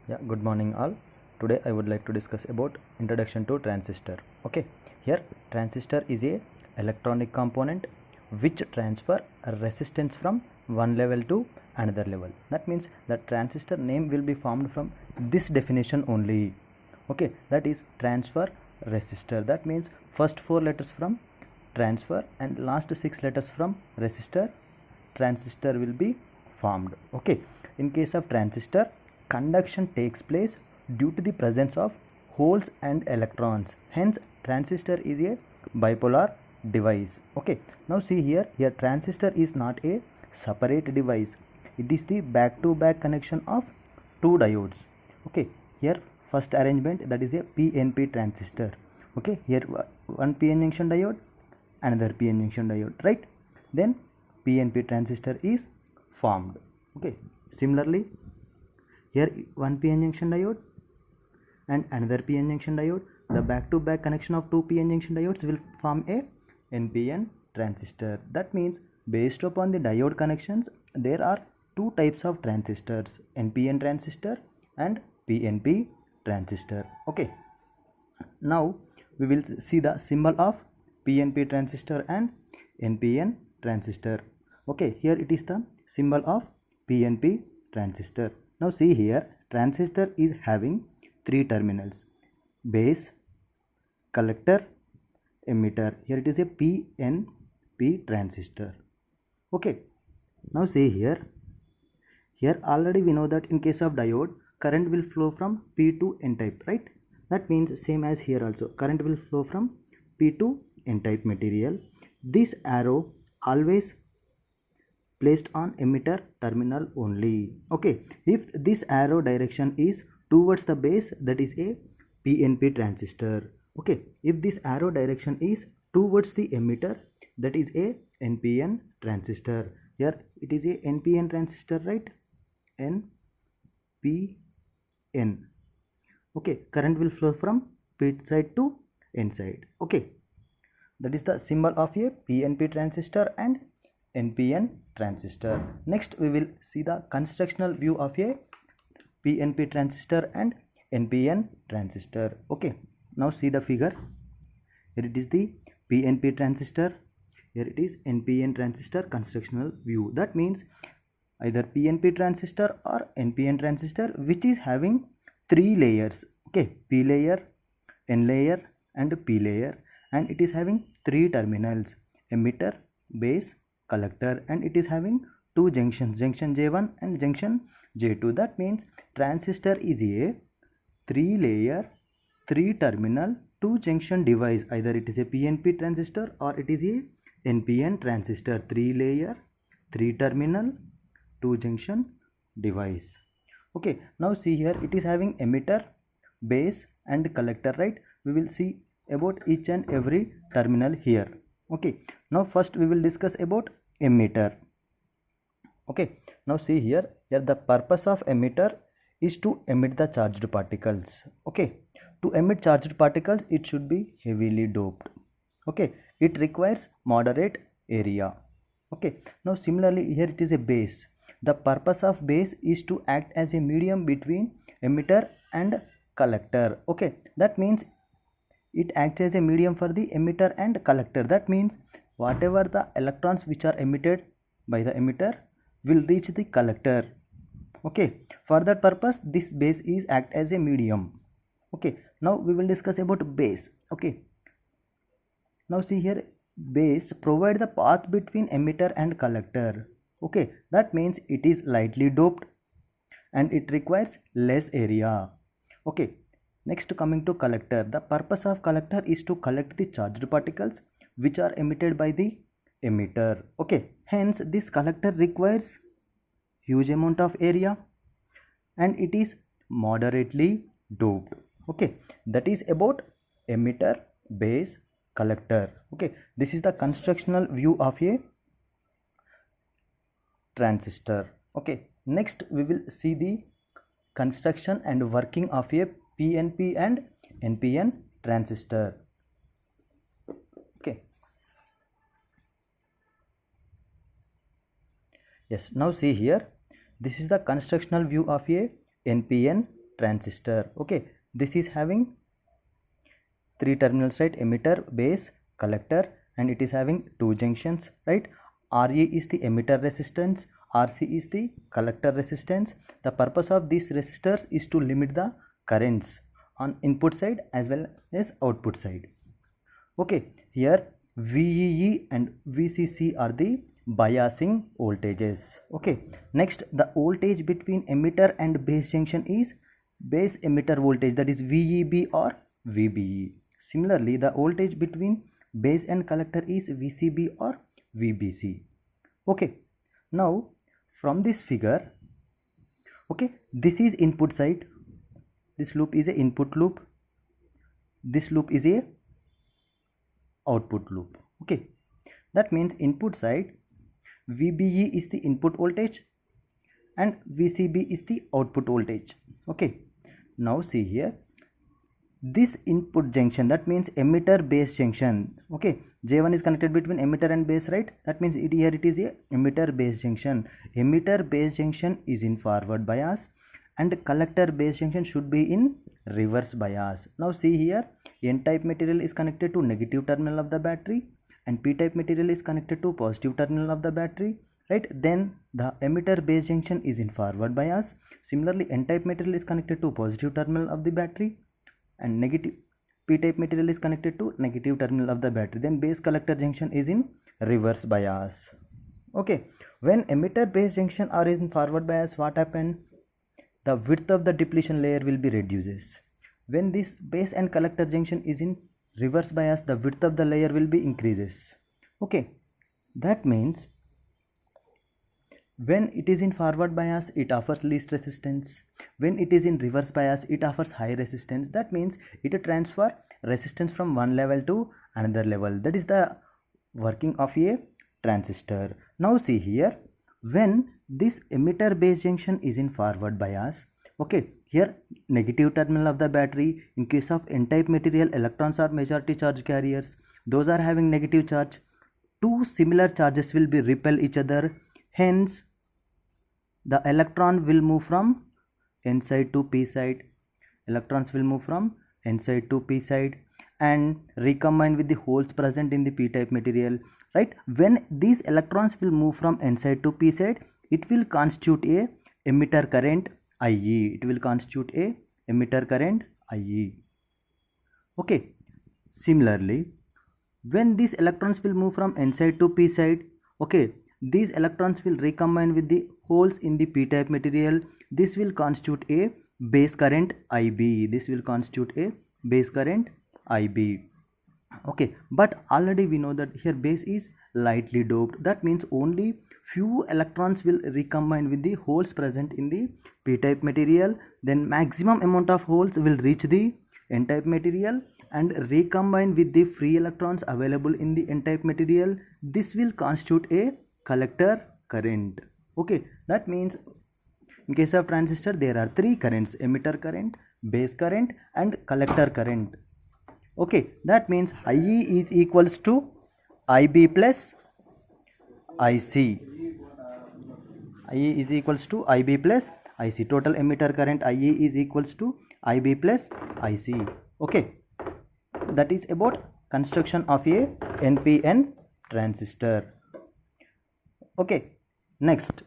Yeah, good morning all. Today I would like to discuss about introduction to transistor. Okay, here transistor is a electronic component which transfer a resistance from one level to another level. That means the transistor name will be formed from this definition only. Okay, that is transfer resistor. That means first four letters from transfer and last six letters from resistor, transistor will be formed. Okay, in case of transistor, conduction takes place due to the presence of holes and electrons, hence transistor is a bipolar device. Okay, now see here transistor is not a separate device, it is the back to back connection of two diodes. Okay, here first arrangement, that is a PNP transistor. Okay, here one PN junction diode, another PN junction diode, right? Then PNP transistor is formed. Okay, similarly here one PN junction diode and another PN junction diode, the back to back connection of two PN junction diodes will form a NPN transistor. That means based upon the diode connections there are two types of transistors, NPN transistor and PNP transistor. Okay, now we will see the symbol of PNP transistor and NPN transistor. Okay, here it is the symbol of PNP transistor. Now see here, transistor is having three terminals: base, collector, emitter. Here it is a PNP transistor. Okay, now see here already we know that in case of diode, current will flow from P to N type, right? That means same as here also, current will flow from P to N type material. This arrow always placed on emitter terminal only. Okay, if this arrow direction is towards the base, that is a PNP transistor. Okay, if this arrow direction is towards the emitter, that is a NPN transistor. Here it is a NPN transistor, right? NPN. Okay, current will flow from P side to N side. Okay, that is the symbol of a PNP transistor and NPN transistor. Next we will see the constructional view of a PNP transistor and NPN transistor. Okay, now see the figure. Here it is the PNP transistor, here it is NPN transistor constructional view. That means either PNP transistor or NPN transistor which is having three layers. Okay, P layer, N layer and P layer, and it is having three terminals: emitter, base, collector, and it is having two junctions, junction J1 and junction J2. That means transistor is a three layer, three terminal, two junction device. Either it is a PNP transistor or it is a NPN transistor. Three layer, three terminal, two junction device. Okay, now see here it is having emitter, base and collector, right? We will see about each and every terminal here. Okay, now first we will discuss about emitter. Okay, now see here the purpose of emitter is to emit the charged particles. Okay, to emit charged particles it should be heavily doped. Okay, it requires moderate area. Okay, now similarly here it is a base. The purpose of base is to act as a medium between emitter and collector. Okay, that means it acts as a medium for the emitter and collector. That means whatever the electrons which are emitted by the emitter will reach the collector. Okay, for that purpose this base is act as a medium. Okay, now we will discuss about base. Okay, now see here, base provide the path between emitter and collector. Okay, that means it is lightly doped and it requires less area. Okay, next coming to collector, the purpose of collector is to collect the charged particles which are emitted by the emitter. Okay, hence this collector requires huge amount of area and it is moderately doped. Okay, that is about emitter, base, collector. Okay, this is the constructional view of a transistor. Okay, next we will see the construction and working of a PNP and NPN transistor. Okay, yes, now see here, this is the constructional view of a NPN transistor. Okay, this is having 3 terminals, right? Emitter, base, collector, and it is having 2 junctions, right? Re is the emitter resistance, Rc is the collector resistance. The purpose of these resistors is to limit the currents on input side as well as output side. Okay, here VEE and VCC are the biasing voltages. Okay, next the voltage between emitter and base junction is base emitter voltage, that is VEB or VBE. Similarly, the voltage between base and collector is VCB or VBC. Okay, now from this figure, okay, this is input side, this loop is a input loop, this loop is a output loop. Okay, that means input side VBE is the input voltage and VCB is the output voltage. Okay, now see here, this input junction, that means emitter base junction. Okay, J1 is connected between emitter and base, right? That means here it is a emitter base junction. Emitter base junction is in forward bias and collector base junction should be in reverse bias. Now see here, n-type material is connected to negative terminal of the battery and p-type material is connected to positive terminal of the battery, right? Then the emitter base junction is in forward bias. Similarly, n-type material is connected to positive terminal of the battery and negative p-type material is connected to negative terminal of the battery. Then base collector junction is in reverse bias. Okay, when emitter base junction are in forward bias, what happen? The width of the depletion layer will be reduces. When this base and collector junction is in reverse bias, the width of the layer will be increases. Okay, that means when it is in forward bias, it offers least resistance. When it is in reverse bias, it offers high resistance. That means it transfer resistance from one level to another level. That is the working of a transistor. Now see here, when this emitter base junction is in forward bias, okay, here negative terminal of the battery, in case of n-type material, electrons are majority charge carriers, those are having negative charge. Two similar charges will be repel each other, hence the electron will move from n side to p side. Electrons will move from n side to p side and recombine with the holes present in the p-type material, right? When these electrons will move from n side to p side, it will constitute a emitter current IE. It will constitute a emitter current IE. Okay, similarly, when these electrons will move from n side to p side, okay, these electrons will recombine with the holes in the p-type material. This will constitute a base current IB. This will constitute a base current IB. Okay, but already we know that here base is lightly doped. That means only few electrons will recombine with the holes present in the p-type material. Then maximum amount of holes will reach the n-type material and recombine with the free electrons available in the n-type material. This will constitute a collector current. Okay, that means in case of transistor there are three currents: emitter current, base current and collector current. Okay, that means IE is equals to IB plus IC. IE is equals to IB plus IC. Total emitter current IE is equals to IB plus IC. Okay, that is about construction of a NPN transistor. Okay, next